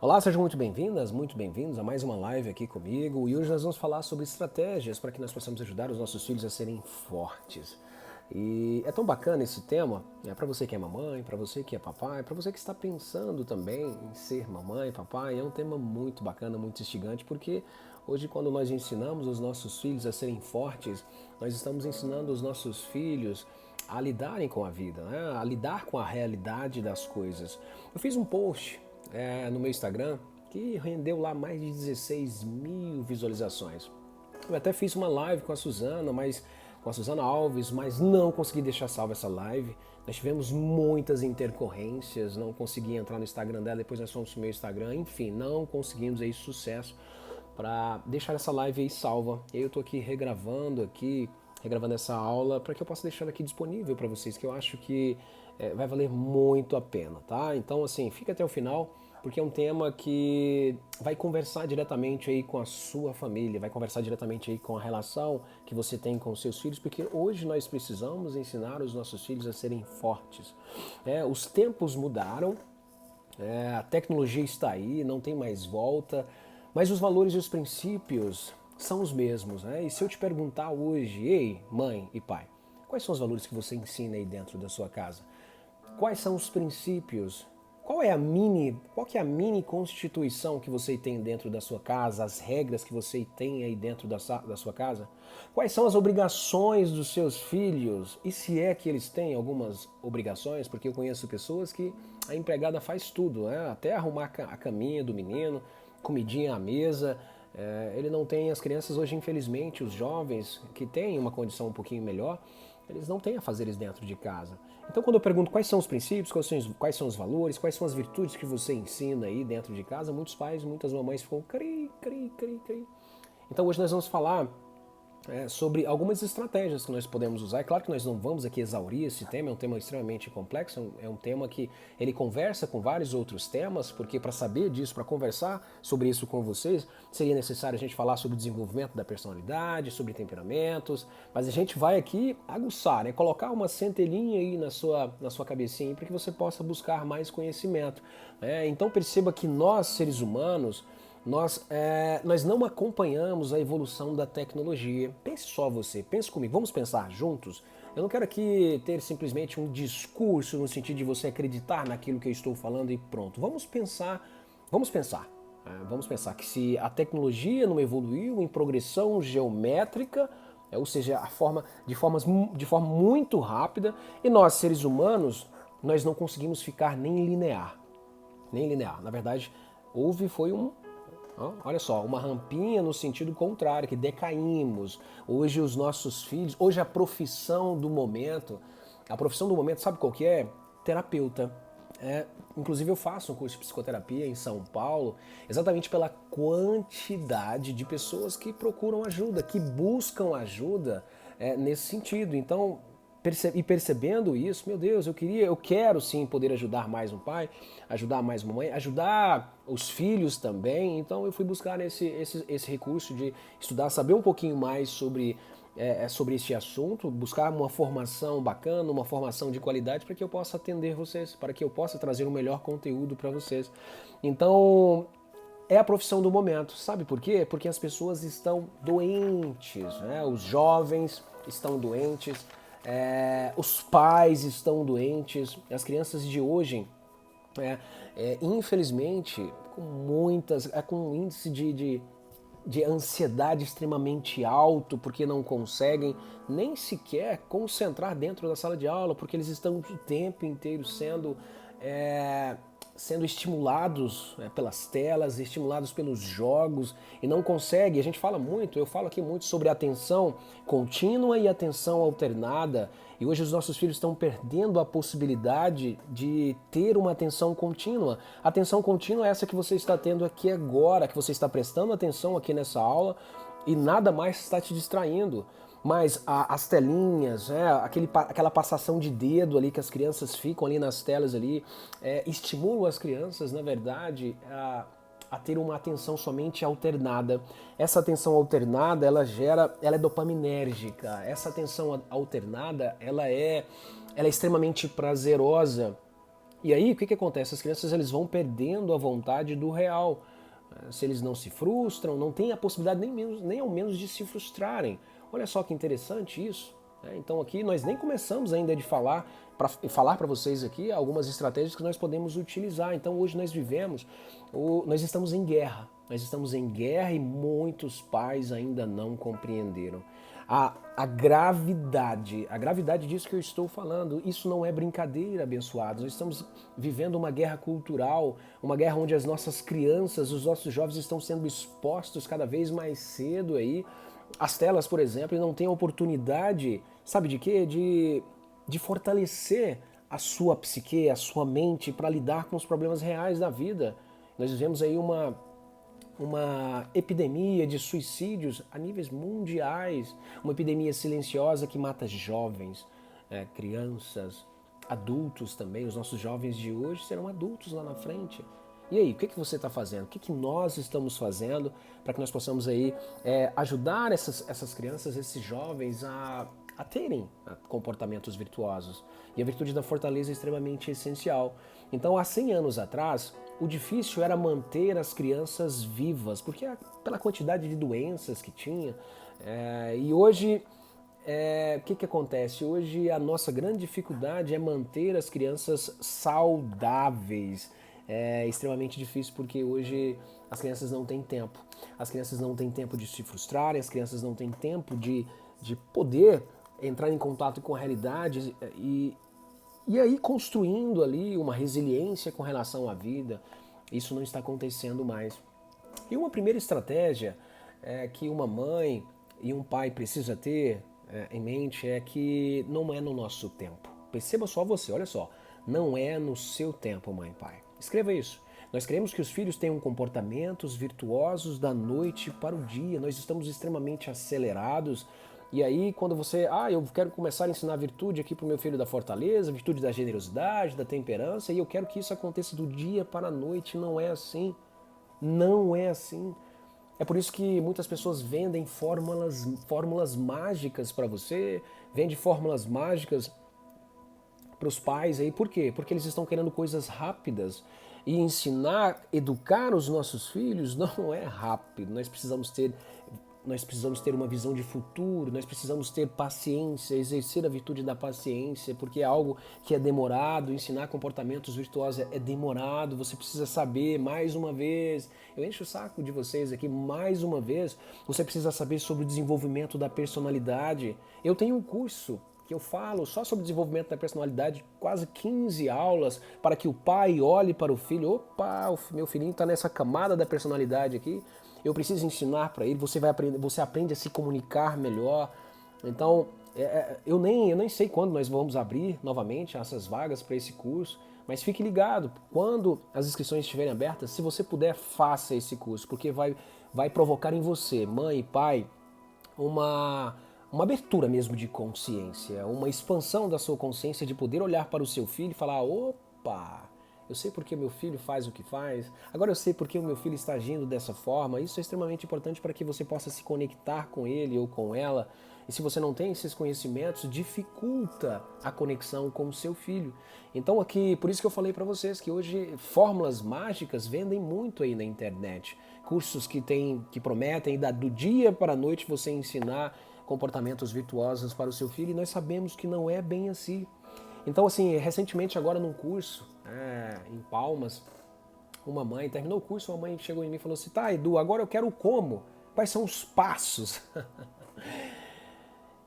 Olá, sejam muito bem-vindas, muito bem-vindos a mais uma live aqui comigo. E hoje nós vamos falar sobre estratégias para que nós possamos ajudar os nossos filhos a serem fortes. E é tão bacana esse tema, para você que é mamãe, para você que é papai, para você que está pensando também em ser mamãe, papai, é um tema muito bacana, muito instigante, porque hoje quando nós ensinamos os nossos filhos a serem fortes, nós estamos ensinando os nossos filhos a lidarem com a vida, né? A lidar com a realidade das coisas. Eu fiz um post no meu Instagram que rendeu lá mais de 16 mil visualizações. Eu até fiz uma live com a Suzana, com a Suzana Alves, mas não consegui deixar salva essa live. Nós tivemos muitas intercorrências, não consegui entrar no Instagram dela, depois nós fomos pro meu Instagram, enfim, não conseguimos aí sucesso para deixar essa live aí salva. Eu tô regravando essa aula para que eu possa deixar aqui disponível para vocês, que eu acho que vai valer muito a pena, tá? Então, assim, fica até o final, porque é um tema que vai conversar diretamente aí com a sua família, vai conversar diretamente aí com a relação que você tem com os seus filhos, porque hoje nós precisamos ensinar os nossos filhos a serem fortes. Os tempos mudaram, a tecnologia está aí, não tem mais volta, mas os valores e os princípios são os mesmos, né? E se eu te perguntar hoje, ei, mãe e pai, quais são os valores que você ensina aí dentro da sua casa? Quais são os princípios? Qual que é a mini constituição que você tem dentro da sua casa, as regras que você tem aí dentro da sua casa? Quais são as obrigações dos seus filhos? E se é que eles têm algumas obrigações, porque eu conheço pessoas que a empregada faz tudo, né? Até arrumar a caminha do menino, comidinha à mesa. Ele não tem, as crianças hoje, infelizmente, os jovens que têm uma condição um pouquinho melhor, eles não têm afazeres dentro de casa. Então, quando eu pergunto quais são os princípios, quais são os valores, quais são as virtudes que você ensina aí dentro de casa, muitos pais, muitas mamães ficam cri, cri, cri, cri. Então, hoje nós vamos falar sobre algumas estratégias que nós podemos usar. É claro que nós não vamos aqui exaurir esse tema, é um tema extremamente complexo, é um tema que ele conversa com vários outros temas, porque para saber disso, para conversar sobre isso com vocês, seria necessário a gente falar sobre desenvolvimento da personalidade, sobre temperamentos, mas a gente vai aqui aguçar, né? Colocar uma centelhinha aí na sua cabecinha para que você possa buscar mais conhecimento. Então perceba que nós, seres humanos, nós não acompanhamos a evolução da tecnologia. Pense só você, pense comigo, vamos pensar juntos? Eu não quero aqui ter simplesmente um discurso no sentido de você acreditar naquilo que eu estou falando e pronto. Vamos pensar. Vamos pensar que se a tecnologia não evoluiu em progressão geométrica, ou seja, de forma muito rápida, e nós, seres humanos, nós não conseguimos ficar nem linear. Nem linear. Na verdade, foi olha só, uma rampinha no sentido contrário, que decaímos. Hoje os nossos filhos, hoje a profissão do momento, sabe qual que é? Terapeuta. Inclusive eu faço um curso de psicoterapia em São Paulo, exatamente pela quantidade de pessoas que procuram ajuda, que buscam ajuda nesse sentido. Então, percebendo isso, meu Deus, eu quero sim poder ajudar mais um pai, ajudar mais uma mãe, ajudar os filhos também. Então eu fui buscar esse recurso de estudar, saber um pouquinho mais sobre este assunto, buscar uma formação bacana, uma formação de qualidade para que eu possa atender vocês, para que eu possa trazer o melhor conteúdo para vocês. Então, é a profissão do momento. Sabe por quê? Porque as pessoas estão doentes, né? Os jovens estão doentes, os pais estão doentes, as crianças de hoje, infelizmente, com um índice de ansiedade extremamente alto, porque não conseguem nem sequer concentrar dentro da sala de aula, porque eles estão o tempo inteiro sendo estimulados pelas telas, estimulados pelos jogos e não consegue. A gente fala muito, eu falo aqui muito sobre atenção contínua e atenção alternada. E hoje os nossos filhos estão perdendo a possibilidade de ter uma atenção contínua. A atenção contínua é essa que você está tendo aqui agora, que você está prestando atenção aqui nessa aula e nada mais está te distraindo. Mas as telinhas, aquela passação de dedo ali que as crianças ficam ali nas telas ali, estimulam as crianças, na verdade, a ter uma atenção somente alternada. Essa atenção alternada, ela é dopaminérgica. Essa atenção alternada, ela é extremamente prazerosa. E aí, o que acontece? As crianças eles vão perdendo a vontade do real. Se eles não se frustram, não tem a possibilidade nem ao menos de se frustrarem. Olha só que interessante isso. Então aqui nós nem começamos ainda de falar para vocês aqui algumas estratégias que nós podemos utilizar. Então hoje nós estamos em guerra. Nós estamos em guerra e muitos pais ainda não compreenderam. A gravidade disso que eu estou falando, isso não é brincadeira, abençoados. Nós estamos vivendo uma guerra cultural, uma guerra onde as nossas crianças, os nossos jovens estão sendo expostos cada vez mais cedo aí às telas, por exemplo, e não têm a oportunidade, sabe de quê? De fortalecer a sua psique, a sua mente para lidar com os problemas reais da vida. Nós vivemos aí uma epidemia de suicídios a níveis mundiais, uma epidemia silenciosa que mata jovens, crianças, adultos também. Os nossos jovens de hoje serão adultos lá na frente. E aí, o que você está fazendo? O que nós estamos fazendo para que nós possamos aí ajudar essas crianças, esses jovens a terem comportamentos virtuosos? E a virtude da fortaleza é extremamente essencial. Então, há 100 anos atrás, o difícil era manter as crianças vivas, porque pela quantidade de doenças que tinha. E hoje, o que acontece? Hoje a nossa grande dificuldade é manter as crianças saudáveis. É extremamente difícil porque hoje as crianças não têm tempo. As crianças não têm tempo de se frustrarem, as crianças não têm tempo de poder entrar em contato com a realidade e aí construindo ali uma resiliência com relação à vida. Isso não está acontecendo mais. E uma primeira estratégia que uma mãe e um pai precisa ter em mente é que não é no nosso tempo. Perceba só você, olha só. Não é no seu tempo, mãe e pai. Escreva isso. Nós queremos que os filhos tenham comportamentos virtuosos da noite para o dia. Nós estamos extremamente acelerados. E aí, quando você... eu quero começar a ensinar virtude aqui para o meu filho da fortaleza, virtude da generosidade, da temperança, e eu quero que isso aconteça do dia para a noite. Não é assim. Não é assim. É por isso que muitas pessoas vendem fórmulas mágicas para você, vendem fórmulas mágicas para os pais aí. Por quê? Porque eles estão querendo coisas rápidas. E ensinar, educar os nossos filhos não é rápido. Nós precisamos ter uma visão de futuro, nós precisamos ter paciência, exercer a virtude da paciência, porque é algo que é demorado. Ensinar comportamentos virtuosos é demorado. Você precisa saber, mais uma vez, eu encho o saco de vocês aqui, mais uma vez, você precisa saber sobre o desenvolvimento da personalidade. Eu tenho um curso que eu falo só sobre desenvolvimento da personalidade, quase 15 aulas, para que o pai olhe para o filho. Opa, o meu filhinho está nessa camada da personalidade aqui, eu preciso ensinar para ele, você aprende a se comunicar melhor. Então, eu nem sei quando nós vamos abrir novamente essas vagas para esse curso, mas fique ligado, quando as inscrições estiverem abertas, se você puder, faça esse curso, porque vai provocar em você, mãe e pai, uma abertura mesmo de consciência, uma expansão da sua consciência de poder olhar para o seu filho e falar: opa, eu sei porque meu filho faz o que faz, agora eu sei porque o meu filho está agindo dessa forma. Isso é extremamente importante para que você possa se conectar com ele ou com ela. E se você não tem esses conhecimentos, dificulta a conexão com o seu filho. Então aqui, por isso que eu falei para vocês que hoje fórmulas mágicas vendem muito aí na internet. Cursos que prometem do dia para a noite você ensinar comportamentos virtuosos para o seu filho, e nós sabemos que não é bem assim. Então, assim, recentemente agora num curso em Palmas, uma mãe terminou o curso, uma mãe chegou em mim e falou assim: tá, Edu, agora eu quero como? Quais são os passos?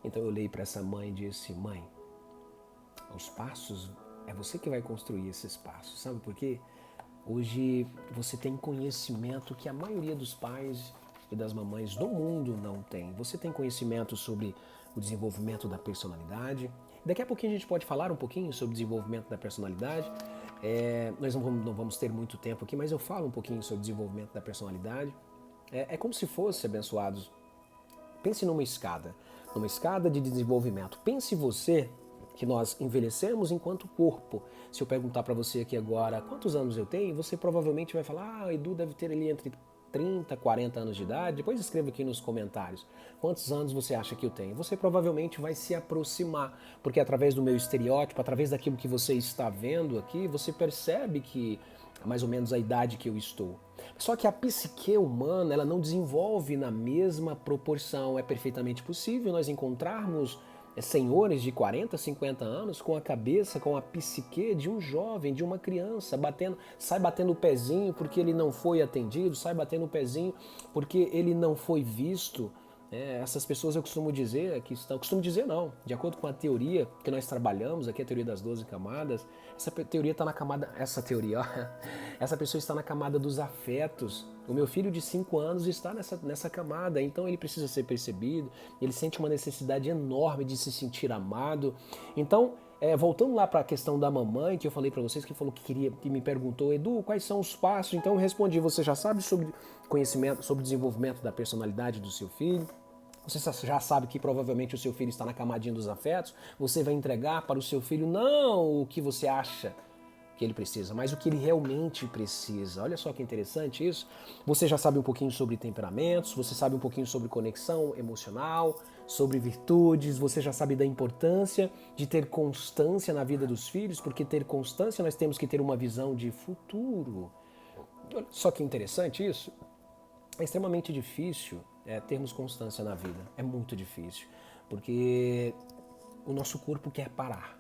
Então eu olhei para essa mãe e disse: mãe, os passos é você que vai construir esses passos. Sabe por quê? Hoje você tem conhecimento que a maioria dos pais e das mamães do mundo não tem. Você tem conhecimento sobre o desenvolvimento da personalidade. Daqui a pouquinho a gente pode falar um pouquinho sobre o desenvolvimento da personalidade. Nós não vamos ter muito tempo aqui, mas eu falo um pouquinho sobre o desenvolvimento da personalidade. É como se fosse, abençoados, pense numa escada de desenvolvimento. Pense você que nós envelhecemos enquanto corpo. Se eu perguntar para você aqui agora quantos anos eu tenho, você provavelmente vai falar: Edu deve ter ali entre 30, 40 anos de idade? Depois escreva aqui nos comentários. Quantos anos você acha que eu tenho? Você provavelmente vai se aproximar, porque através do meu estereótipo, através daquilo que você está vendo aqui, você percebe que é mais ou menos a idade que eu estou. Só que a psique humana, ela não desenvolve na mesma proporção. É perfeitamente possível nós encontrarmos senhores de 40, 50 anos com a cabeça, com a psique de um jovem, de uma criança, sai batendo o pezinho porque ele não foi atendido, sai batendo o pezinho porque ele não foi visto. Essas pessoas eu costumo dizer que estão, costumo dizer não, de acordo com a teoria que nós trabalhamos aqui, a teoria das 12 camadas, essa teoria está na camada, essa pessoa está na camada dos afetos. O meu filho de 5 anos está nessa camada, então ele precisa ser percebido, ele sente uma necessidade enorme de se sentir amado. Então, voltando lá para a questão da mamãe, que eu falei para vocês, que me perguntou, Edu, quais são os passos? Então eu respondi, você já sabe sobre conhecimento, sobre o desenvolvimento da personalidade do seu filho? Você já sabe que provavelmente o seu filho está na camadinha dos afetos, você vai entregar para o seu filho não o que você acha que ele precisa, mas o que ele realmente precisa. Olha só que interessante isso. Você já sabe um pouquinho sobre temperamentos, você sabe um pouquinho sobre conexão emocional, sobre virtudes, você já sabe da importância de ter constância na vida dos filhos, porque ter constância nós temos que ter uma visão de futuro. Olha só que interessante isso. É extremamente difícil termos constância na vida. É muito difícil, porque o nosso corpo quer parar.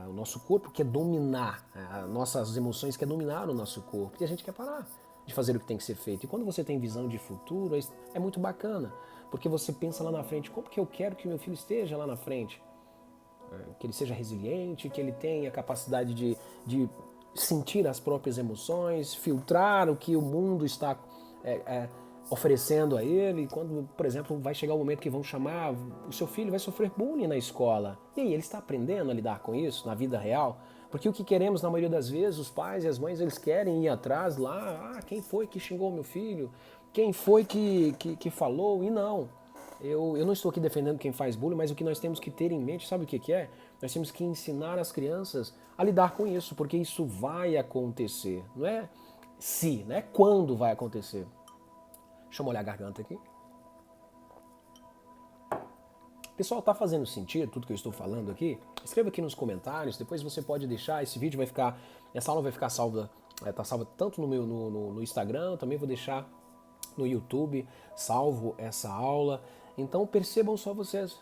O nosso corpo quer dominar, nossas emoções quer dominar o nosso corpo e a gente quer parar de fazer o que tem que ser feito. E quando você tem visão de futuro, é muito bacana, porque você pensa lá na frente, como que eu quero que meu filho esteja lá na frente? Que ele seja resiliente, que ele tenha a capacidade de sentir as próprias emoções, filtrar o que o mundo está oferecendo a ele. Quando, por exemplo, vai chegar o momento que vão chamar, o seu filho vai sofrer bullying na escola. E aí, ele está aprendendo a lidar com isso na vida real? Porque o que queremos, na maioria das vezes, os pais e as mães, eles querem ir atrás lá, quem foi que xingou meu filho? Quem foi que falou? E não. Eu não estou aqui defendendo quem faz bullying, mas o que nós temos que ter em mente, sabe o que é? Nós temos que ensinar as crianças a lidar com isso, porque isso vai acontecer. Não é se, não é quando vai acontecer. Deixa eu molhar a garganta aqui. Pessoal, tá fazendo sentido tudo que eu estou falando aqui? Escreva aqui nos comentários, depois você pode deixar, esse vídeo vai ficar, essa aula vai ficar salva, tá salva tanto no Instagram, também vou deixar no YouTube, salvo essa aula. Então percebam só vocês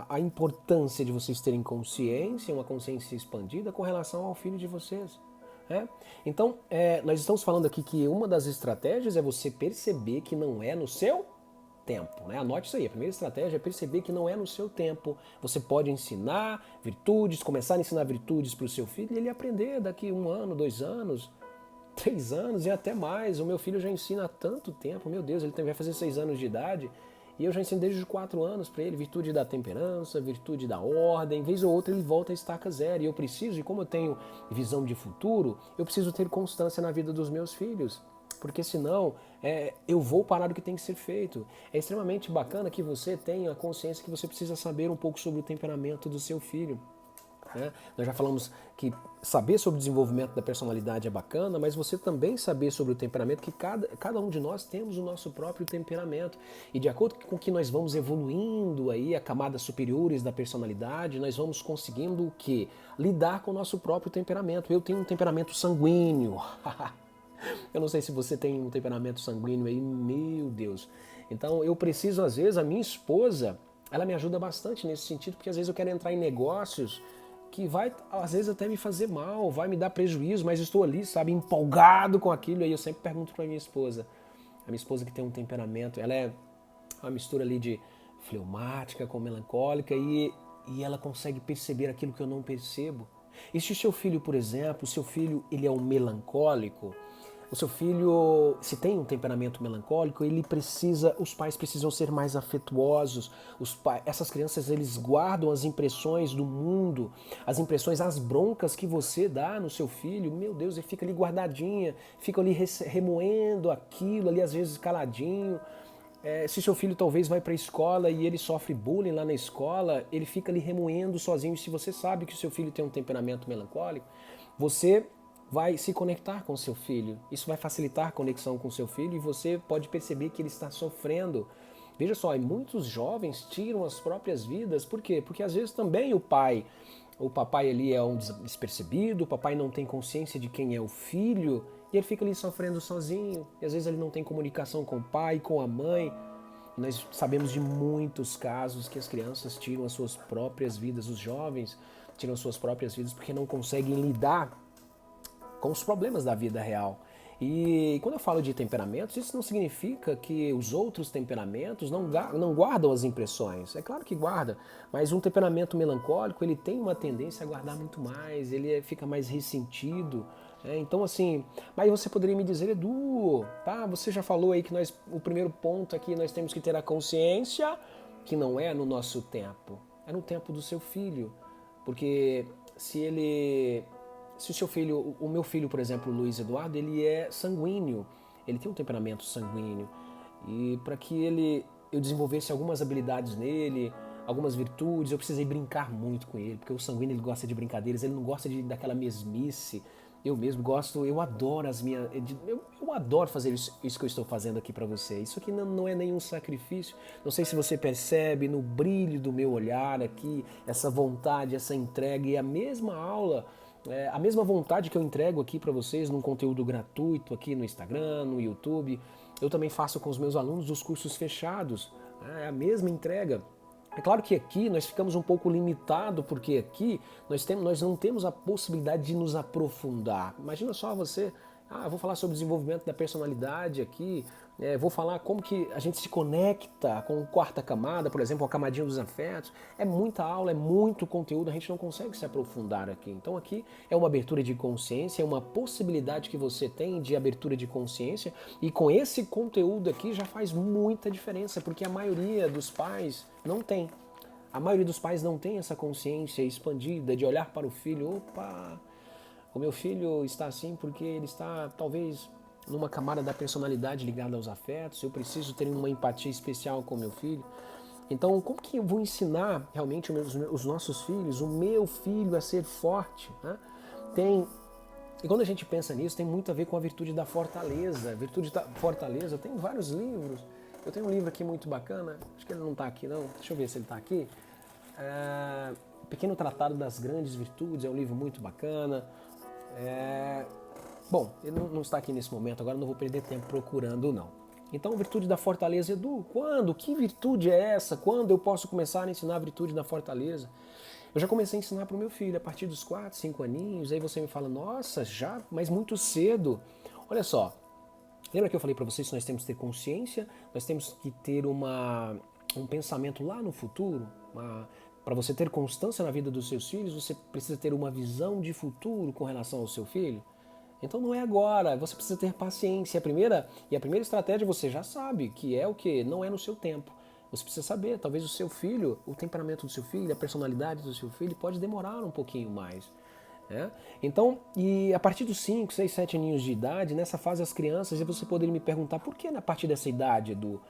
a importância de vocês terem consciência, uma consciência expandida com relação ao filho de vocês. Então, nós estamos falando aqui que uma das estratégias é você perceber que não é no seu tempo. Anote isso aí, a primeira estratégia é perceber que não é no seu tempo. Você pode ensinar virtudes, começar a ensinar virtudes para o seu filho e ele aprender daqui 1 ano, 2 anos, 3 anos e até mais. O meu filho já ensina há tanto tempo, meu Deus, ele vai fazer 6 anos de idade. E eu já ensino desde os 4 anos para ele, virtude da temperança, virtude da ordem. Vez ou outra ele volta a estaca zero. E eu preciso, e como eu tenho visão de futuro, eu preciso ter constância na vida dos meus filhos. Porque senão eu vou parar do que tem que ser feito. É extremamente bacana que você tenha a consciência que você precisa saber um pouco sobre o temperamento do seu filho. Nós já falamos que saber sobre o desenvolvimento da personalidade é bacana, mas você também saber sobre o temperamento, que cada um de nós temos o nosso próprio temperamento. E de acordo com que nós vamos evoluindo aí a camadas superiores da personalidade, nós vamos conseguindo o quê? Lidar com o nosso próprio temperamento. Eu tenho um temperamento sanguíneo. Eu não sei se você tem um temperamento sanguíneo aí, meu Deus. Então eu preciso, às vezes, a minha esposa, ela me ajuda bastante nesse sentido, porque às vezes eu quero entrar em negócios que vai, às vezes, até me fazer mal, vai me dar prejuízo, mas estou ali, sabe, empolgado com aquilo. Aí eu sempre pergunto para minha esposa, a minha esposa que tem um temperamento, ela é uma mistura ali de fleumática com melancólica e ela consegue perceber aquilo que eu não percebo. E se o seu filho, por exemplo, o seu filho ele é um melancólico, o seu filho, se tem um temperamento melancólico, os pais precisam ser mais afetuosos. Essas crianças, eles guardam as impressões do mundo, as impressões, as broncas que você dá no seu filho. Meu Deus, ele fica ali guardadinha, fica ali remoendo aquilo, ali às vezes caladinho. Se seu filho talvez vai para a escola e ele sofre bullying lá na escola, ele fica ali remoendo sozinho. E se você sabe que o seu filho tem um temperamento melancólico, você vai se conectar com seu filho. Isso vai facilitar a conexão com seu filho e você pode perceber que ele está sofrendo. Veja só, e muitos jovens tiram as próprias vidas. Por quê? Porque às vezes também o papai ali é um despercebido, o papai não tem consciência de quem é o filho e ele fica ali sofrendo sozinho. E às vezes ele não tem comunicação com o pai, com a mãe. Nós sabemos de muitos casos que as crianças tiram as suas próprias vidas, os jovens tiram as suas próprias vidas porque não conseguem lidar com os problemas da vida real. E quando eu falo de temperamentos, isso não significa que os outros temperamentos não guardam as impressões. É claro que guarda, mas um temperamento melancólico, ele tem uma tendência a guardar muito mais, ele fica mais ressentido. Então assim, mas você poderia me dizer, Edu, tá, você já falou aí que o primeiro ponto aqui, nós temos que ter a consciência que não é no nosso tempo, é no tempo do seu filho. Porque se o seu filho, o meu filho, por exemplo, o Luiz Eduardo, ele é sanguíneo, ele tem um temperamento sanguíneo. E para que eu desenvolvesse algumas habilidades nele, algumas virtudes, eu precisei brincar muito com ele, porque o sanguíneo ele gosta de brincadeiras, ele não gosta daquela mesmice. Eu mesmo gosto, eu adoro eu adoro fazer isso que eu estou fazendo aqui para você. Isso aqui não é nenhum sacrifício. Não sei se você percebe no brilho do meu olhar aqui, essa vontade, essa entrega e a mesma aula, a mesma vontade que eu entrego aqui para vocês num conteúdo gratuito aqui no Instagram, no YouTube, eu também faço com os meus alunos dos cursos fechados. É a mesma entrega. É claro que aqui nós ficamos um pouco limitados, porque aqui nós não temos a possibilidade de nos aprofundar. Imagina só você, eu vou falar sobre o desenvolvimento da personalidade aqui, vou falar como que a gente se conecta com a quarta camada, por exemplo, a camadinha dos afetos. É muita aula, é muito conteúdo, a gente não consegue se aprofundar aqui. Então aqui é uma abertura de consciência, é uma possibilidade que você tem de abertura de consciência, e com esse conteúdo aqui já faz muita diferença, porque a maioria dos pais não tem. A maioria dos pais não tem essa consciência expandida de olhar para o filho. Opa, o meu filho está assim porque ele está talvez numa camada da personalidade ligada aos afetos. Eu preciso ter uma empatia especial com o meu filho. Então, como que eu vou ensinar realmente os nossos filhos, o meu filho a ser forte? Né? E quando a gente pensa nisso, tem muito a ver com a virtude da fortaleza. A virtude da fortaleza, tem vários livros. Eu tenho um livro aqui muito bacana, acho que ele não está aqui não, deixa eu ver se ele está aqui. Pequeno Tratado das Grandes Virtudes, é um livro muito bacana. Bom, ele não está aqui nesse momento, agora não vou perder tempo procurando não. Então, virtude da fortaleza, Edu, quando? Que virtude é essa? Quando eu posso começar a ensinar a virtude da fortaleza? Eu já comecei a ensinar para o meu filho a partir dos 4, 5 aninhos, aí você me fala, nossa, já, mas muito cedo. Olha só, lembra que eu falei para vocês que nós temos que ter consciência, nós temos que ter um pensamento lá no futuro? Para você ter constância na vida dos seus filhos, você precisa ter uma visão de futuro com relação ao seu filho? Então não é agora, você precisa ter paciência. A primeira estratégia você já sabe, que é o que? Não é no seu tempo. Você precisa saber, talvez o seu filho, o temperamento do seu filho, a personalidade do seu filho pode demorar um pouquinho mais. Então, e a partir dos 5, 6, 7 aninhos de idade, nessa fase as crianças, e você poderia me perguntar, por que a partir dessa idade, Edu?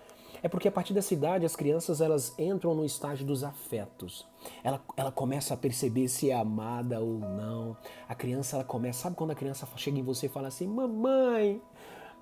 É porque a partir dessa idade as crianças elas entram no estágio dos afetos. Ela começa a perceber se é amada ou não. A criança, ela começa, sabe quando a criança chega em você e fala assim, mamãe,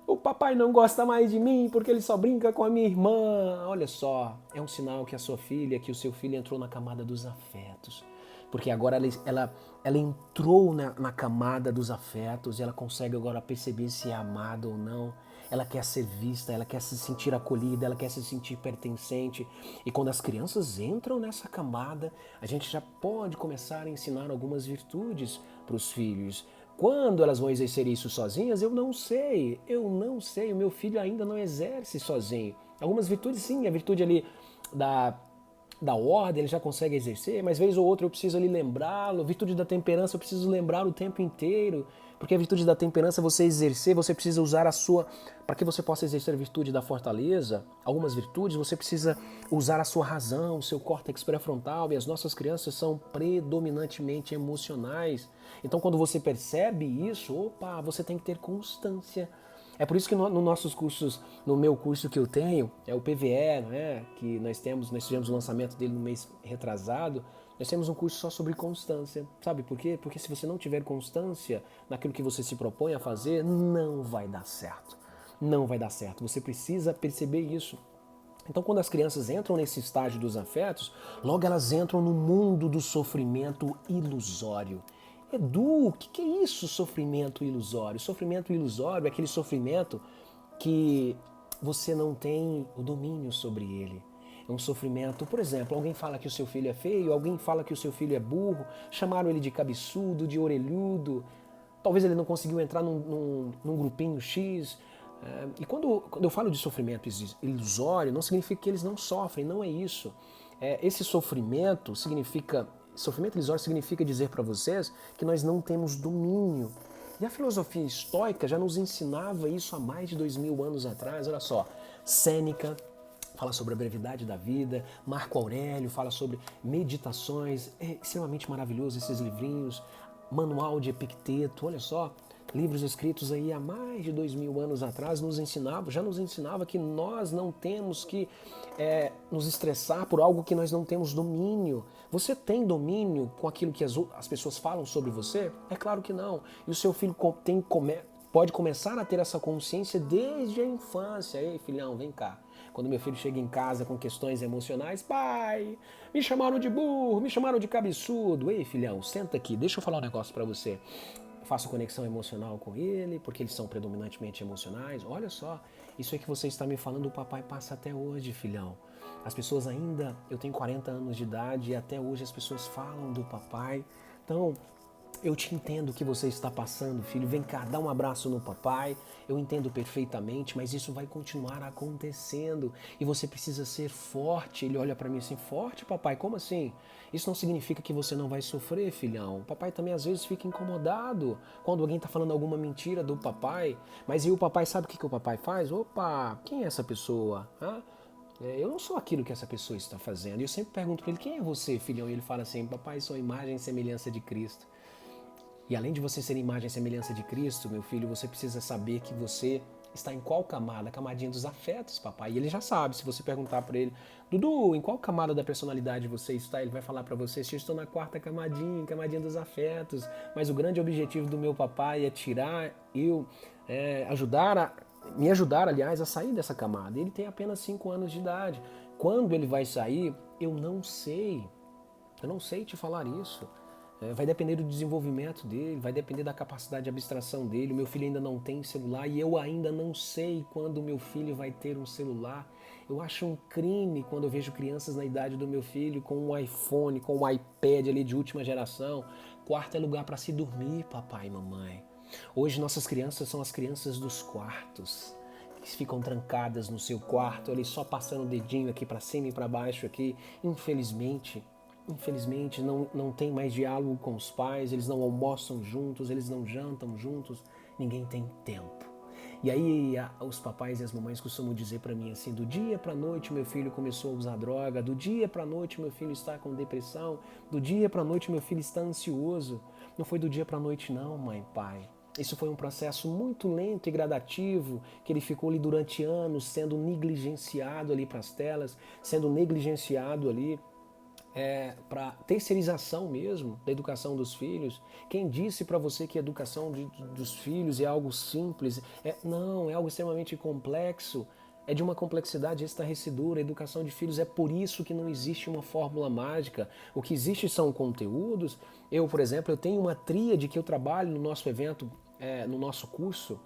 o papai não gosta mais de mim porque ele só brinca com a minha irmã. Olha só, é um sinal que a sua filha, que o seu filho entrou na camada dos afetos. Porque agora ela entrou na camada dos afetos e ela consegue agora perceber se é amada ou não. Ela quer ser vista, ela quer se sentir acolhida, ela quer se sentir pertencente. E quando as crianças entram nessa camada, a gente já pode começar a ensinar algumas virtudes para os filhos. Quando elas vão exercer isso sozinhas, eu não sei. O meu filho ainda não exerce sozinho. Algumas virtudes sim, a virtude ali da ordem ele já consegue exercer, mas vez ou outra eu preciso ali lembrá-lo. Virtude da temperança eu preciso lembrar o tempo inteiro, porque a virtude da temperança você exercer, você precisa usar para que você possa exercer a virtude da fortaleza, algumas virtudes, você precisa usar a sua razão, o seu córtex pré-frontal, e as nossas crianças são predominantemente emocionais. Então quando você percebe isso, você tem que ter constância. É por isso que nos nossos cursos, no meu curso que eu tenho, é o PVE, né, que nós tivemos o lançamento dele no mês retrasado, Nós temos um curso só sobre constância. Sabe por quê? Porque se você não tiver constância naquilo que você se propõe a fazer, não vai dar certo. Não vai dar certo. Você precisa perceber isso. Então, quando as crianças entram nesse estágio dos afetos, logo elas entram no mundo do sofrimento ilusório. Edu, o que é isso, sofrimento ilusório? Sofrimento ilusório é aquele sofrimento que você não tem o domínio sobre ele. É um sofrimento, por exemplo, alguém fala que o seu filho é feio, alguém fala que o seu filho é burro, chamaram ele de cabeçudo, de orelhudo, talvez ele não conseguiu entrar num grupinho X. E quando eu falo de sofrimento ilusório, não significa que eles não sofrem, não é isso. Esse sofrimento significa... Sofrimento ilusório significa dizer para vocês que nós não temos domínio. E a filosofia estoica já nos ensinava isso há mais de 2000 anos atrás. Olha só, Sêneca fala sobre a brevidade da vida, Marco Aurélio fala sobre meditações, é extremamente maravilhoso esses livrinhos, Manual de Epicteto, olha só, livros escritos aí há mais de 2000 anos atrás já nos ensinava que nós não temos que nos estressar por algo que nós não temos domínio. Você tem domínio com aquilo que as pessoas falam sobre você? É claro que não. E o seu filho pode começar a ter essa consciência desde a infância. Ei, filhão, vem cá. Quando meu filho chega em casa com questões emocionais, pai, me chamaram de burro, me chamaram de cabeçudo. Ei, filhão, senta aqui, deixa eu falar um negócio pra você. Eu faço conexão emocional com ele, porque eles são predominantemente emocionais. Olha só, isso aí que você está me falando, o papai passa até hoje, filhão. As pessoas ainda, eu tenho 40 anos de idade e até hoje as pessoas falam do papai. Então, eu te entendo o que você está passando, filho. Vem cá, dá um abraço no papai. Eu entendo perfeitamente, mas isso vai continuar acontecendo. E você precisa ser forte. Ele olha para mim assim, forte, papai? Como assim? Isso não significa que você não vai sofrer, filhão. O papai também às vezes fica incomodado quando alguém está falando alguma mentira do papai. Mas e o papai, sabe o que o papai faz? Opa, quem é essa pessoa? Eu não sou aquilo que essa pessoa está fazendo. E eu sempre pergunto para ele, quem é você, filhão? E ele fala assim, papai, sou a imagem e semelhança de Cristo. E além de você ser imagem e semelhança de Cristo, meu filho, você precisa saber que você está em qual camada? A camadinha dos afetos, papai. E ele já sabe, se você perguntar para ele, Dudu, em qual camada da personalidade você está? Ele vai falar para você, eu estou na 4ª camadinha, camadinha dos afetos. Mas o grande objetivo do meu papai é me ajudar, aliás, a sair dessa camada. Ele tem apenas 5 anos de idade. Quando ele vai sair, eu não sei. Eu não sei te falar isso. Vai depender do desenvolvimento dele, vai depender da capacidade de abstração dele. O meu filho ainda não tem celular e eu ainda não sei quando o meu filho vai ter um celular. Eu acho um crime quando eu vejo crianças na idade do meu filho com um iPhone, com um iPad ali de última geração. Quarto é lugar para se dormir, papai e mamãe. Hoje nossas crianças são as crianças dos quartos, que ficam trancadas no seu quarto, ali só passando o dedinho aqui para cima e para baixo aqui. Infelizmente, não tem mais diálogo com os pais, eles não almoçam juntos, eles não jantam juntos, ninguém tem tempo. E aí os papais e as mamães costumam dizer para mim assim, do dia para noite meu filho começou a usar droga, do dia para noite meu filho está com depressão, do dia para noite meu filho está ansioso. Não foi do dia para noite não, mãe, pai. Isso foi um processo muito lento e gradativo, que ele ficou ali durante anos sendo negligenciado ali para as telas, sendo negligenciado ali para terceirização mesmo da educação dos filhos. Quem disse para você que a educação dos filhos é algo simples? Não, é algo extremamente complexo. É de uma complexidade estarrecedora. A educação de filhos é por isso que não existe uma fórmula mágica. O que existe são conteúdos. Eu, por exemplo, eu tenho uma tríade que eu trabalho no nosso evento, no nosso curso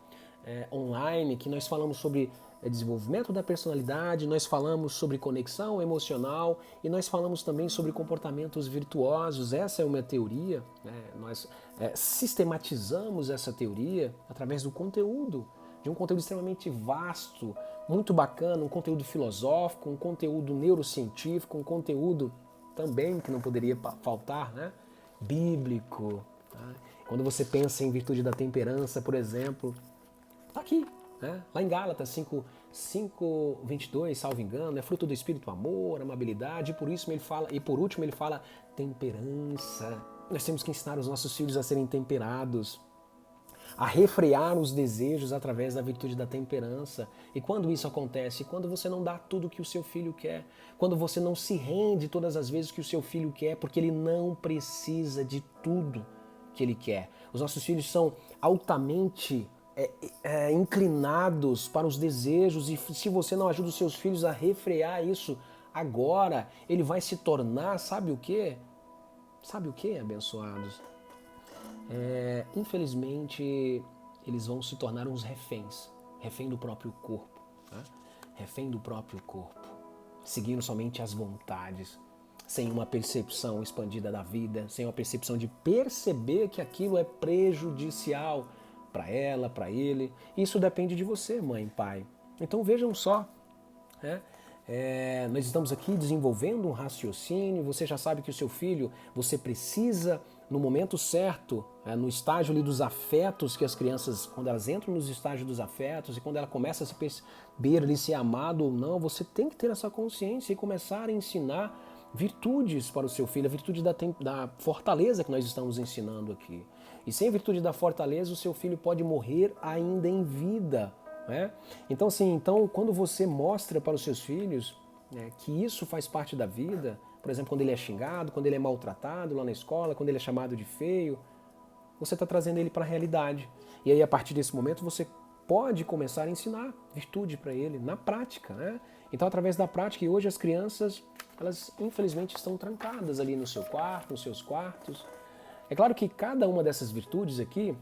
online, que nós falamos sobre desenvolvimento da personalidade, nós falamos sobre conexão emocional e nós falamos também sobre comportamentos virtuosos. Essa é uma teoria, nós sistematizamos essa teoria através do conteúdo, de um conteúdo extremamente vasto, muito bacana, um conteúdo filosófico, um conteúdo neurocientífico, um conteúdo também que não poderia faltar, bíblico. Quando você pensa em virtude da temperança, por exemplo, está aqui. Lá em Gálatas 5:22, salvo engano, é fruto do Espírito, amor, amabilidade, e por último ele fala temperança. Nós temos que ensinar os nossos filhos a serem temperados. a refrear os desejos através da virtude da temperança. E quando isso acontece? Quando você não dá tudo que o seu filho quer, quando você não se rende todas as vezes que o seu filho quer, porque ele não precisa de tudo que ele quer. Os nossos filhos são altamente inclinados para os desejos, e se você não ajuda os seus filhos a refrear isso agora, ele vai se tornar, sabe o quê? Sabe o quê, abençoados? Infelizmente, eles vão se tornar uns reféns, refém do próprio corpo, né? Refém do próprio corpo, seguindo somente as vontades, sem uma percepção expandida da vida, sem uma percepção de perceber que aquilo é prejudicial para ela, para ele. Isso depende de você, mãe e pai. Então vejam só, né? Nós estamos aqui desenvolvendo um raciocínio. Você já sabe que o seu filho, você precisa, no momento certo, no estágio ali dos afetos, que as crianças, quando elas entram nos estágios dos afetos e quando ela começa a se perceber ali, ser amado ou não, você tem que ter essa consciência e começar a ensinar virtudes para o seu filho, a virtude da fortaleza que nós estamos ensinando aqui. E sem a virtude da fortaleza, o seu filho pode morrer ainda em vida. Né? Então, assim, quando você mostra para os seus filhos, né, que isso faz parte da vida, por exemplo, quando ele é xingado, quando ele é maltratado lá na escola, quando ele é chamado de feio, você está trazendo ele para a realidade. E aí, a partir desse momento, você pode começar a ensinar virtude para ele na prática. Né? Então, através da prática, e hoje as crianças, elas infelizmente estão trancadas ali no seu quarto, nos seus quartos. É claro que cada uma dessas virtudes aqui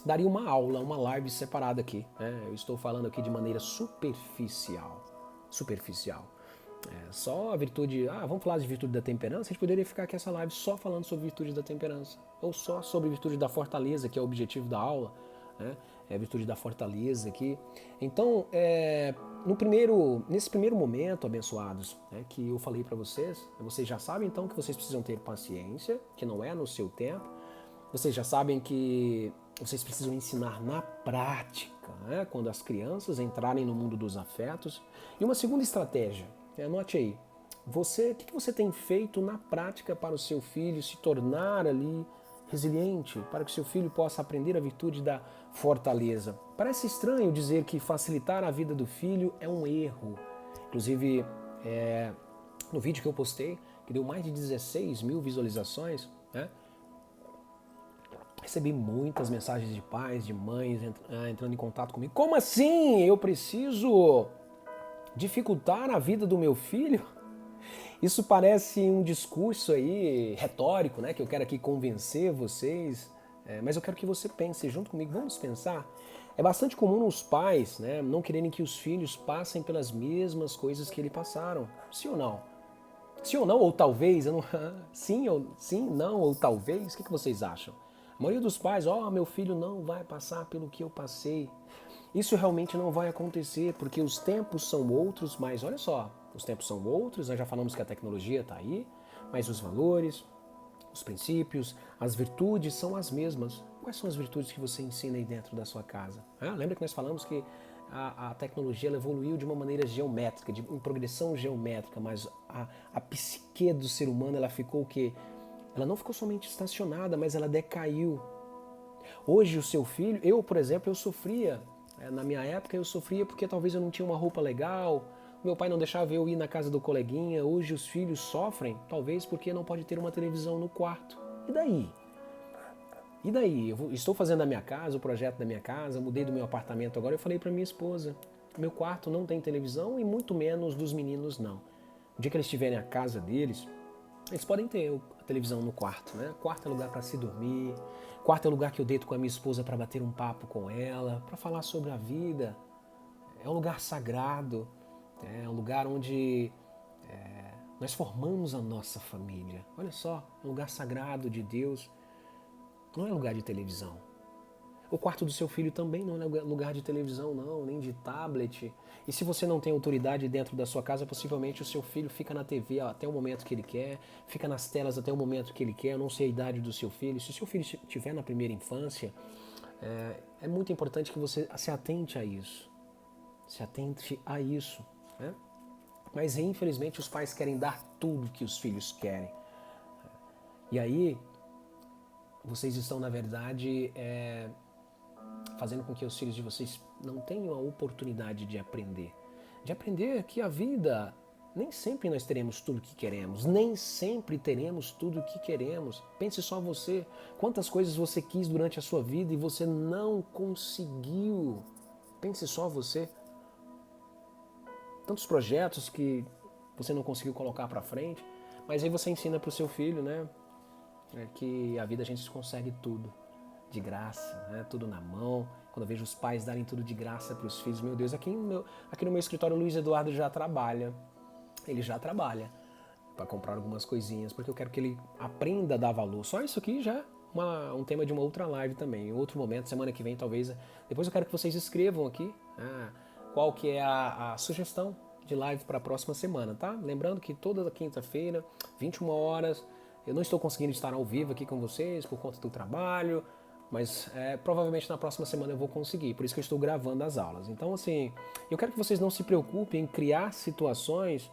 daria uma aula, uma live separada aqui. Né? Eu estou falando aqui de maneira superficial. Superficial. Só a virtude... vamos falar de virtude da temperança? A gente poderia ficar aqui essa live só falando sobre virtude da temperança. Ou só sobre virtude da fortaleza, que é o objetivo da aula. Né? É a virtude da fortaleza aqui. Então, nesse primeiro momento, abençoados, né, que eu falei para vocês já sabem então que vocês precisam ter paciência, que não é no seu tempo. Vocês já sabem que vocês precisam ensinar na prática, né, quando as crianças entrarem no mundo dos afetos. E uma segunda estratégia, anote aí. O que você tem feito na prática para o seu filho se tornar ali resiliente, para que o seu filho possa aprender a virtude da fortaleza? Parece estranho dizer que facilitar a vida do filho é um erro. Inclusive, no vídeo que eu postei, que deu mais de 16 mil visualizações, né, recebi muitas mensagens de pais, de mães entrando em contato comigo. Como assim? Eu preciso dificultar a vida do meu filho? Isso parece um discurso aí retórico, né? Que eu quero aqui convencer vocês, mas eu quero que você pense junto comigo. Vamos pensar? É bastante comum os pais, né, não quererem que os filhos passem pelas mesmas coisas que eles passaram. Sim ou não? Sim ou não? Ou talvez? Sim, não, ou talvez? O que vocês acham? A maioria dos pais, meu filho não vai passar pelo que eu passei. Isso realmente não vai acontecer, porque os tempos são outros, mas olha só, os tempos são outros, nós já falamos que a tecnologia está aí, mas os valores, os princípios, as virtudes são as mesmas. Quais são as virtudes que você ensina aí dentro da sua casa? Lembra que nós falamos que a tecnologia ela evoluiu de uma maneira geométrica, em progressão geométrica, mas a psique do ser humano ela ficou o quê? Ela não ficou somente estacionada, mas ela decaiu. Hoje o seu filho, eu por exemplo, eu sofria, na minha época eu sofria porque talvez eu não tinha uma roupa legal, meu pai não deixava eu ir na casa do coleguinha. Hoje os filhos sofrem, talvez porque não pode ter uma televisão no quarto. E daí? E daí? Eu estou fazendo a minha casa, o projeto da minha casa, mudei do meu apartamento agora, eu falei para minha esposa, meu quarto não tem televisão e muito menos dos meninos não. O dia que eles tiverem a casa deles, eles podem ter a televisão no quarto, né? Quarto é lugar para se dormir, quarto é lugar que eu deito com a minha esposa para bater um papo com ela, para falar sobre a vida. É um lugar sagrado, é um lugar onde nós formamos a nossa família. Olha só, é um lugar sagrado de Deus, não é lugar de televisão. O quarto do seu filho também não é lugar de televisão, não, nem de tablet. E se você não tem autoridade dentro da sua casa, possivelmente o seu filho fica na TV até o momento que ele quer, fica nas telas até o momento que ele quer. Eu não sei a idade do seu filho. Se o seu filho estiver na primeira infância, é muito importante que você se atente a isso. Se atente a isso, né? Mas infelizmente os pais querem dar tudo que os filhos querem. E aí, vocês estão, na verdade, fazendo com que os filhos de vocês não tenham a oportunidade de aprender. De aprender que a vida, nem sempre nós teremos tudo o que queremos, nem sempre teremos tudo o que queremos. Pense só você, quantas coisas você quis durante a sua vida e você não conseguiu. Pense só você. Tantos projetos que você não conseguiu colocar para frente, mas aí você ensina para o seu filho, né, que a vida a gente consegue tudo de graça, né, tudo na mão. Quando eu vejo os pais darem tudo de graça para os filhos, meu Deus, aqui no meu escritório o Luiz Eduardo já trabalha, ele já trabalha para comprar algumas coisinhas, porque eu quero que ele aprenda a dar valor. Só isso aqui já é um tema de uma outra live também, em outro momento, semana que vem talvez. Depois eu quero que vocês escrevam aqui qual que é a sugestão de live para a próxima semana, tá? Lembrando que toda quinta-feira, 21 horas, eu não estou conseguindo estar ao vivo aqui com vocês por conta do trabalho, mas provavelmente na próxima semana eu vou conseguir, por isso que eu estou gravando as aulas. Então, assim, eu quero que vocês não se preocupem em criar situações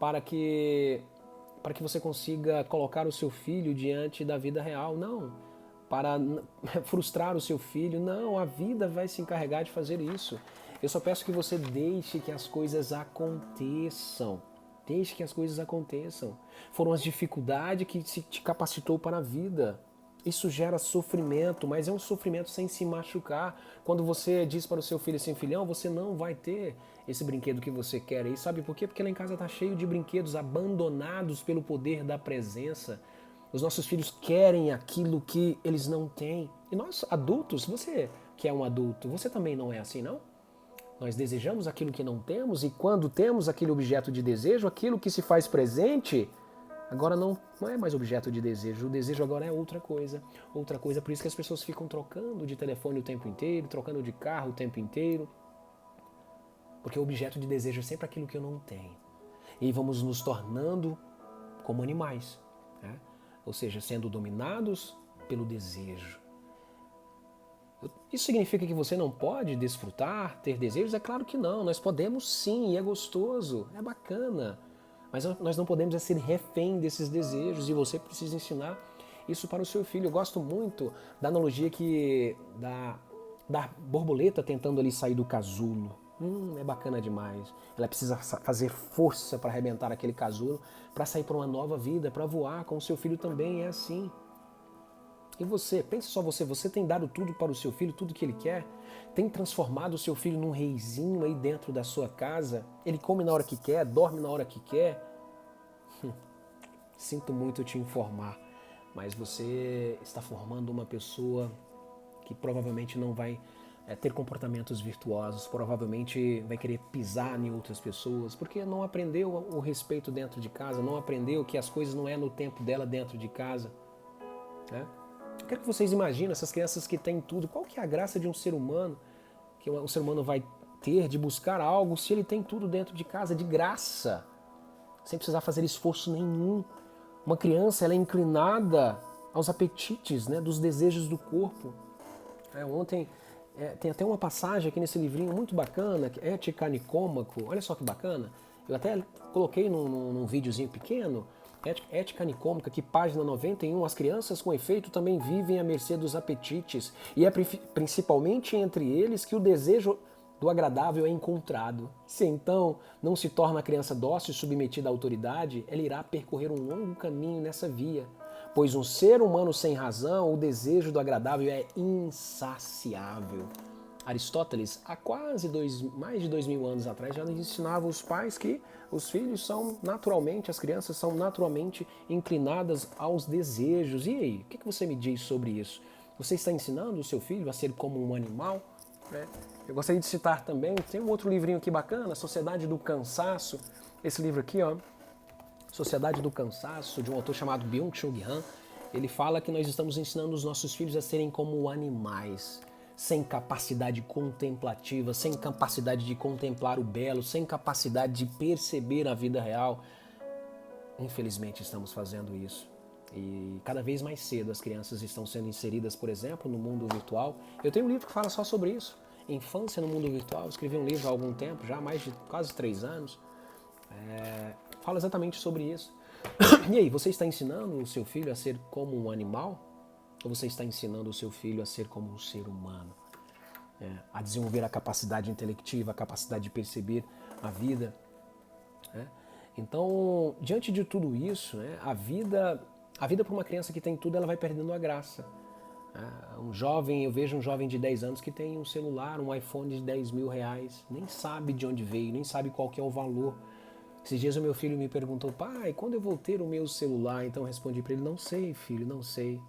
para que você consiga colocar o seu filho diante da vida real, não. Para frustrar o seu filho, não, a vida vai se encarregar de fazer isso. Eu só peço que você deixe que as coisas aconteçam. Deixe que as coisas aconteçam. Foram as dificuldades que te capacitou para a vida. Isso gera sofrimento, mas é um sofrimento sem se machucar. Quando você diz para o seu filho assim, filhão, você não vai ter esse brinquedo que você quer. E sabe por quê? Porque lá em casa está cheio de brinquedos abandonados pelo poder da presença. Os nossos filhos querem aquilo que eles não têm. E nós, adultos, você que é um adulto, você também não é assim, não? Nós desejamos aquilo que não temos e quando temos aquele objeto de desejo, aquilo que se faz presente, agora não é mais objeto de desejo. O desejo agora é outra coisa. Outra coisa, por isso que as pessoas ficam trocando de telefone o tempo inteiro, trocando de carro o tempo inteiro. Porque o objeto de desejo é sempre aquilo que eu não tenho. E vamos nos tornando como animais, né? Ou seja, sendo dominados pelo desejo. Isso significa que você não pode desfrutar, ter desejos? É claro que não, nós podemos sim, e é gostoso, é bacana. Mas nós não podemos ser refém desses desejos e você precisa ensinar isso para o seu filho. Eu gosto muito da analogia da borboleta tentando ali sair do casulo. É bacana demais. Ela precisa fazer força para arrebentar aquele casulo, para sair para uma nova vida, para voar. Com o seu filho também é assim. E você, pense só você tem dado tudo para o seu filho, tudo que ele quer? Tem transformado o seu filho num reizinho aí dentro da sua casa? Ele come na hora que quer, dorme na hora que quer? Sinto muito te informar, mas você está formando uma pessoa que provavelmente não vai ter comportamentos virtuosos, provavelmente vai querer pisar em outras pessoas, porque não aprendeu o respeito dentro de casa, não aprendeu que as coisas não é no tempo dela dentro de casa, né? Eu quero que vocês imaginem essas crianças que têm tudo. Qual que é a graça de um ser humano, que um ser humano vai ter de buscar algo se ele tem tudo dentro de casa, de graça, sem precisar fazer esforço nenhum? Uma criança, ela é inclinada aos apetites, né, dos desejos do corpo. Ontem, tem até uma passagem aqui nesse livrinho muito bacana, Ética Nicômaco. Olha só que bacana. Eu até coloquei num videozinho pequeno, Ética Nicômaca, que página 91, as crianças com efeito também vivem à mercê dos apetites, e é principalmente entre eles que o desejo do agradável é encontrado. Se então não se torna a criança dócil e submetida à autoridade, ela irá percorrer um longo caminho nessa via, pois um ser humano sem razão, o desejo do agradável é insaciável. Aristóteles, há mais de 2000 anos atrás, já ensinava os pais que os filhos são naturalmente, as crianças são naturalmente inclinadas aos desejos. E aí, o que você me diz sobre isso? Você está ensinando o seu filho a ser como um animal? Eu gostaria de citar também, tem um outro livrinho aqui bacana, Sociedade do Cansaço. Esse livro aqui, ó, Sociedade do Cansaço, de um autor chamado Byung-Chul Han. Ele fala que nós estamos ensinando os nossos filhos a serem como animais, sem capacidade contemplativa, sem capacidade de contemplar o belo, sem capacidade de perceber a vida real. Infelizmente estamos fazendo isso. E cada vez mais cedo as crianças estão sendo inseridas, por exemplo, no mundo virtual. Eu tenho um livro que fala só sobre isso, Infância no Mundo Virtual. Eu escrevi um livro há algum tempo, já há mais de quase 3 anos. Fala exatamente sobre isso. E aí, você está ensinando o seu filho a ser como um animal? Ou você está ensinando o seu filho a ser como um ser humano? a desenvolver a capacidade intelectiva, a capacidade de perceber a vida. Né? Então, diante de tudo isso, né, a vida para uma criança que tem tudo, ela vai perdendo a graça. Eu vejo um jovem de 10 anos que tem um celular, um iPhone de 10 mil reais, nem sabe de onde veio, nem sabe qual que é o valor. Esses dias o meu filho me perguntou, pai, quando eu vou ter o meu celular? Então eu respondi para ele, não sei, filho, não sei.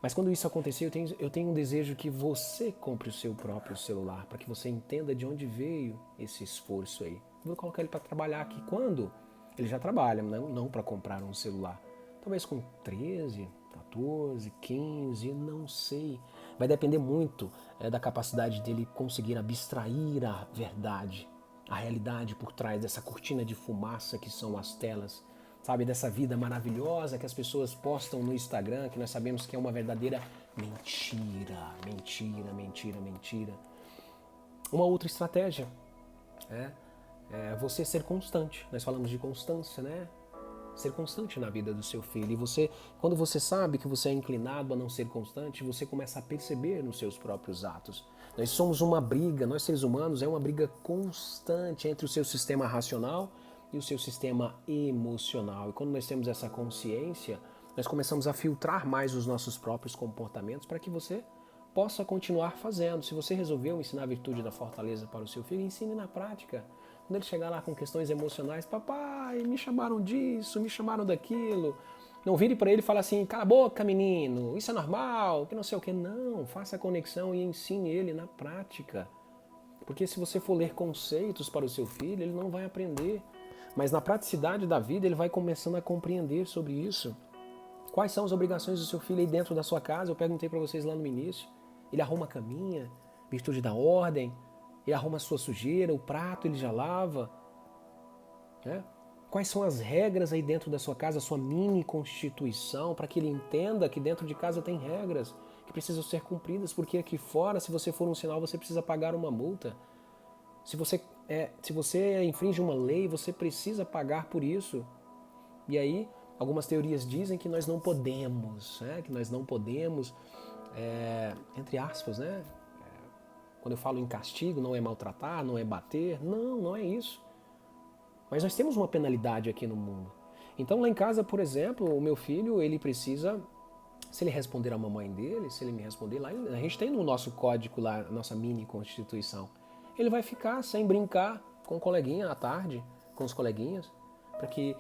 Mas quando isso acontecer, eu tenho um desejo que você compre o seu próprio celular, para que você entenda de onde veio esse esforço aí. Vou colocar ele para trabalhar aqui. Quando? Ele já trabalha, não para comprar um celular. Talvez com 13, 14, 15, não sei. Vai depender muito da capacidade dele conseguir abstrair a verdade, a realidade por trás dessa cortina de fumaça que são as telas. Sabe, dessa vida maravilhosa que as pessoas postam no Instagram, que nós sabemos que é uma verdadeira mentira, mentira, mentira, mentira. Uma outra estratégia é você ser constante. Nós falamos de constância, né? Ser constante na vida do seu filho. E quando você sabe que você é inclinado a não ser constante, você começa a perceber nos seus próprios atos. Nós somos uma briga, nós seres humanos, é uma briga constante entre o seu sistema racional e o seu sistema emocional. E quando nós temos essa consciência, nós começamos a filtrar mais os nossos próprios comportamentos para que você possa continuar fazendo. Se você resolveu ensinar a virtude da fortaleza para o seu filho, ensine na prática. Quando ele chegar lá com questões emocionais, papai, me chamaram disso, me chamaram daquilo. Não vire para ele e fale assim, cala a boca, menino, isso é normal, que não sei o que. Não, faça a conexão e ensine ele na prática. Porque se você for ler conceitos para o seu filho, ele não vai aprender. Mas na praticidade da vida, ele vai começando a compreender sobre isso. Quais são as obrigações do seu filho aí dentro da sua casa? Eu perguntei para vocês lá no início. Ele arruma a caminha, virtude da ordem. Ele arruma a sua sujeira, o prato ele já lava. Né? Quais são as regras aí dentro da sua casa, a sua mini constituição, para que ele entenda que dentro de casa tem regras que precisam ser cumpridas, porque aqui fora, se você for um sinal, você precisa pagar uma multa. Se você infringe uma lei, você precisa pagar por isso. E aí, algumas teorias dizem que nós não podemos, entre aspas, né? Quando eu falo em castigo, não é maltratar, não é bater. Não, não é isso. Mas nós temos uma penalidade aqui no mundo. Então lá em casa, por exemplo, o meu filho, ele precisa, se ele responder à mamãe dele, se ele me responder lá, a gente tem no nosso código lá, a nossa mini constituição. Ele vai ficar sem brincar com o coleguinha à tarde, com os coleguinhas. Para que,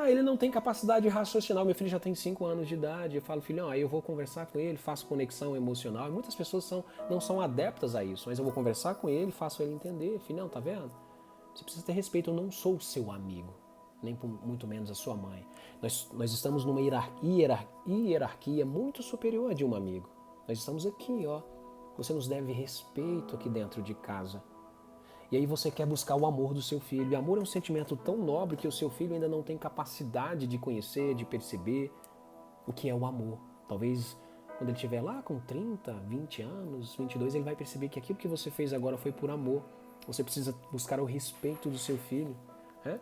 ele não tem capacidade racional, meu filho já tem 5 anos de idade, eu falo, filhão, aí eu vou conversar com ele, faço conexão emocional, e muitas pessoas não são adeptas a isso, mas eu vou conversar com ele, faço ele entender, filhão, tá vendo? Você precisa ter respeito, eu não sou o seu amigo, nem muito menos a sua mãe. Nós estamos numa hierarquia muito superior a de um amigo. Nós estamos aqui, ó. Você nos deve respeito aqui dentro de casa. E aí você quer buscar o amor do seu filho. E amor é um sentimento tão nobre que o seu filho ainda não tem capacidade de conhecer, de perceber o que é o amor. Talvez quando ele estiver lá com 30, 20 anos, 22, ele vai perceber que aquilo que você fez agora foi por amor. Você precisa buscar o respeito do seu filho. Né?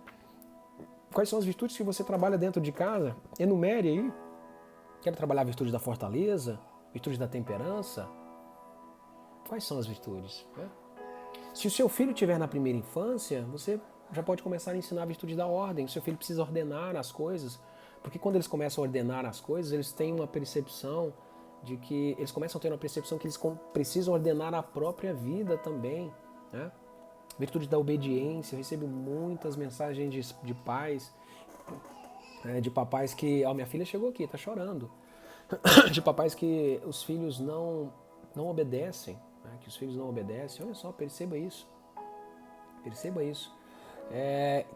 Quais são as virtudes que você trabalha dentro de casa? Enumere aí. Quero trabalhar a virtude da fortaleza, virtude da temperança. Quais são as virtudes? Né? Se o seu filho estiver na primeira infância, você já pode começar a ensinar a virtude da ordem. O seu filho precisa ordenar as coisas, porque quando eles começam a ordenar as coisas, eles têm uma percepção de que eles começam a ter uma percepção que eles precisam ordenar a própria vida também, né? Virtude da obediência. Eu recebo muitas mensagens de pais, de papais que, minha filha chegou aqui, tá chorando, de papais que os filhos não obedecem. Que os filhos não obedecem, olha só, perceba isso. Perceba isso.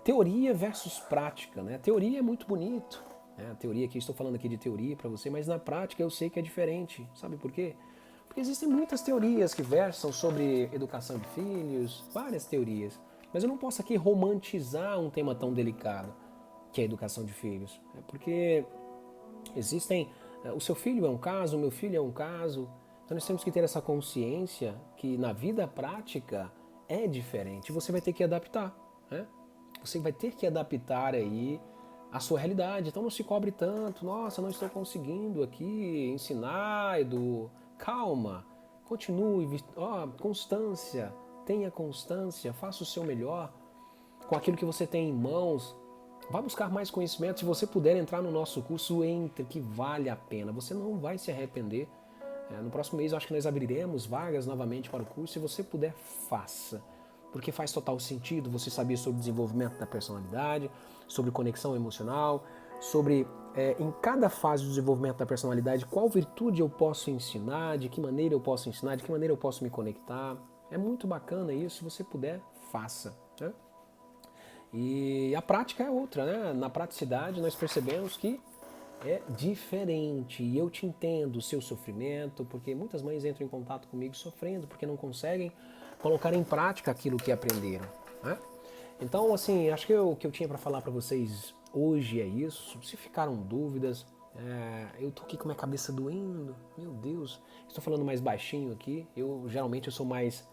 Teoria versus prática, né? Teoria é muito bonito. Né? A teoria aqui, estou falando aqui de teoria para você, mas na prática eu sei que é diferente. Sabe por quê? Porque existem muitas teorias que versam sobre educação de filhos, várias teorias. Mas eu não posso aqui romantizar um tema tão delicado, que é a educação de filhos. Porque existem... O seu filho é um caso, o meu filho é um caso... Então nós temos que ter essa consciência que na vida prática é diferente. Você vai ter que adaptar, né? Você vai ter que adaptar aí a sua realidade. Então não se cobre tanto. Nossa, não estou conseguindo aqui ensinar, Edu. Calma. Continue, constância, tenha constância, faça o seu melhor com aquilo que você tem em mãos. Vá buscar mais conhecimento. Se você puder entrar no nosso curso, entre, que vale a pena. Você não vai se arrepender. No próximo mês, eu acho que nós abriremos vagas novamente para o curso. Se você puder, faça. Porque faz total sentido você saber sobre desenvolvimento da personalidade, sobre conexão emocional, sobre, em cada fase do desenvolvimento da personalidade, qual virtude eu posso ensinar, de que maneira eu posso ensinar, de que maneira eu posso me conectar. É muito bacana isso. Se você puder, faça. Né? E a prática é outra, né? Na praticidade nós percebemos que é diferente. E eu te entendo o seu sofrimento, porque muitas mães entram em contato comigo sofrendo, porque não conseguem colocar em prática aquilo que aprenderam. Né? Então, assim, acho que o que eu tinha para falar para vocês hoje é isso. Se ficaram dúvidas, eu tô aqui com minha cabeça doendo, meu Deus. Estou falando mais baixinho aqui. Geralmente eu sou mais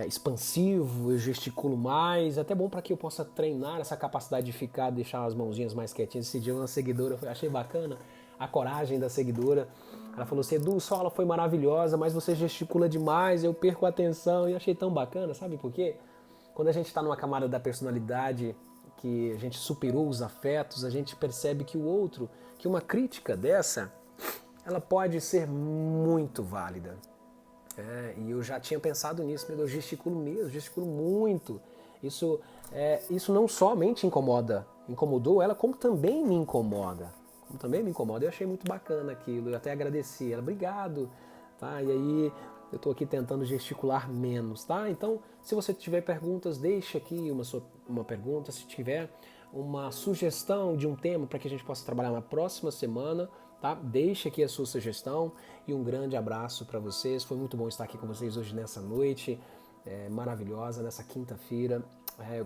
expansivo, eu gesticulo mais, é até bom para que eu possa treinar essa capacidade de ficar, deixar as mãozinhas mais quietinhas. Esse dia uma seguidora, eu achei bacana a coragem da seguidora. Ela falou assim: Edu, sua aula foi maravilhosa, mas você gesticula demais, eu perco a atenção. E achei tão bacana, sabe por quê? Quando a gente está numa camada da personalidade que a gente superou os afetos, a gente percebe que o outro, que uma crítica dessa, ela pode ser muito válida. E eu já tinha pensado nisso, eu gesticulo mesmo, gesticulo muito. Isso não somente incomodou ela, como também me incomoda. Eu achei muito bacana aquilo, eu até agradeci ela, obrigado. Tá? E aí eu estou aqui tentando gesticular menos. Tá? Então, se você tiver perguntas, deixe aqui uma pergunta. Se tiver uma sugestão de um tema para que a gente possa trabalhar na próxima semana, tá? Deixe aqui a sua sugestão e um grande abraço para vocês. Foi muito bom estar aqui com vocês hoje nessa noite maravilhosa, nessa quinta-feira.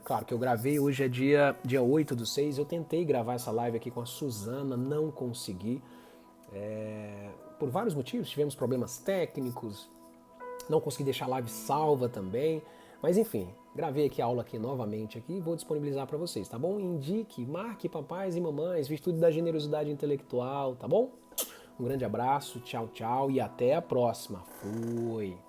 Claro que eu gravei, hoje é dia 8/6. Eu tentei gravar essa live aqui com a Suzana, não consegui. Por vários motivos, tivemos problemas técnicos, não consegui deixar a live salva também. Mas enfim, gravei aqui a aula novamente aqui e vou disponibilizar para vocês, tá bom? Indique, marque papais e mamães, virtude da generosidade intelectual, tá bom? Um grande abraço, tchau, tchau e até a próxima. Fui!